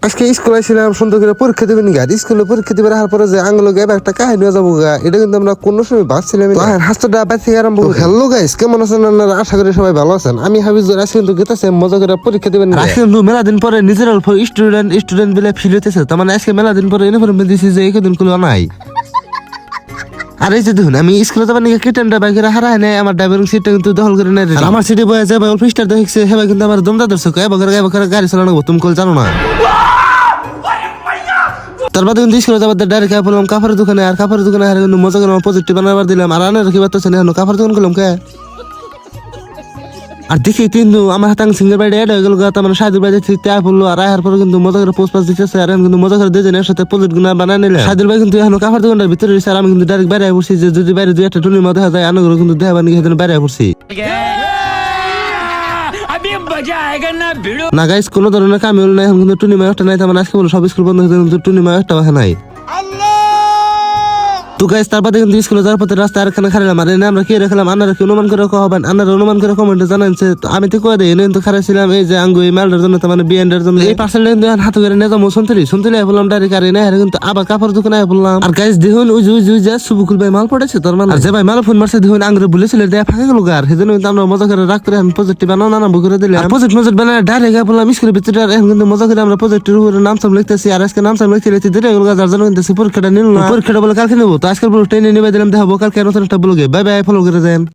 আজকে স্কুলে ছিলাম সুন্দর করে পরীক্ষা দেবেন গা স্কুলে পরীক্ষা দেবে রাখার পরে যে আঙ্গুলো গায়ে একটা কাহিনী যাবো গা এটা কিন্তু আমরা কোনো সময় ভাবছিলাম হাসটা বাদ থেকে আরম্ভ হ্যালো গাইস কেমন আছেন আপনারা আশা করি সবাই ভালো আছেন আমি হাবিজুর আজকে কিন্তু গেতেছে মজা করে পরীক্ষা দেবেন আজকে কিন্তু মেলা দিন পরে নিজের অল্প স্টুডেন্ট বলে ফিল হইতেছে তার মানে আজকে মেলা দিন পরে ইউনিফর্ম দিয়েছি যে একদিন গুলো নাই আর এই যে দেখুন আমি স্কুলে যাবার নাকি কেটেনটা বাইকের হারায় নাই আমার ড্রাইভিং সিটটা কিন্তু দখল করে নেই আমার সিটে বয়ে যায় অল্প স্টার দেখছে হেবা কিন্তু আমার দমদা ধরছে গাড়ি চালানো তুমি কল জানো না তারপরে কিন্তু স্কুলে যাবার ডাইরেক্ট বললাম কাপড়ের দোকানে আর কাপড়ের দোকানে হারে কিন্তু মজা করে পজিটিভ বানাবার দিলাম আর আনার কি বার্তা না কাপড়ের দোকান করলাম কে আর দেখি কিন্তু আমার হাতাং সিঙ্গের বাড়ি এড হয়ে গেল তার মানে সাইদুর বাড়ি ত্যাগ পড়লো আর আয়ার পরে কিন্তু মজা করে পোস্ট পাস দিতেছে আর কিন্তু মজা করে দুজনের সাথে প্রজেক্ট গুলো বানায় নিলে সাইদুর ভাই কিন্তু এখন কাপড় দোকানটার ভিতরে রয়েছে আর আমি কিন্তু ডাইরেক্ট বাইরে পড়ছি যে যদি বাইরে দুই একটা টুনির মধ্যে যায় আনাগুলো কিন্তু দেখা বানি বাইরে পড়ছি না গাইস কোনো ধরনের কাম হল না এখন কিন্তু টুনি মায় একটা নাই তার মানে আজকে বলো সব স্কুল বন্ধ হয়েছে কিন্তু টুনি মায় একটা নাই তো গাইস তারপরে কিন্তু স্কুলে যাওয়ার পথে রাস্তা আর এখানে খারাপ আর আমরা কি রাখলাম আনারা কি অনুমান করে হবেন আনারা অনুমান করে কমেন্টে জানাচ্ছে আমি তো কয়ে দিই কিন্তু খারাপছিলাম এই যে আঙ্গু এই মালটার জন্য তার মানে বিএন্ডের জন্য এই পার্সেলটা কিন্তু হাতে করে নিয়ে যাবো শুনতে বললাম ডাইরেক্ট আর না কিন্তু আবার কাপড় দোকানে বললাম আর গাইস দেখুন ওই যে সুবুকুল ভাই মাল পড়েছে তোর মানে যে ভাই মাল ফোন মারছে দেখুন আঙ্গুরে বলেছিল দেয়া ফাঁকা গেল আর সেজন্য কিন্তু আমরা মজা করে রাখ করে প্রজেক্ট বানাও না করে দিলে প্রজেক্ট বানায় ডাইরেক্ট বললাম স্কুলের ভিতরে এখন কিন্তু মজা করে আমরা প্রজেক্টের উপরে নাম সাম লিখতেছি আর আজকে নাম সাম লিখতে দেরি হয়ে গেল যার জন্য কিন্তু পরীক্ষাটা নিল না পরীক্ষাটা বলে কালকে নেবো তো আজকাল ট্রেনে নিবে দিলাম দেখাবো কালকে নতুন একটা ব্লগে বাই বাই ফলো করে দেন।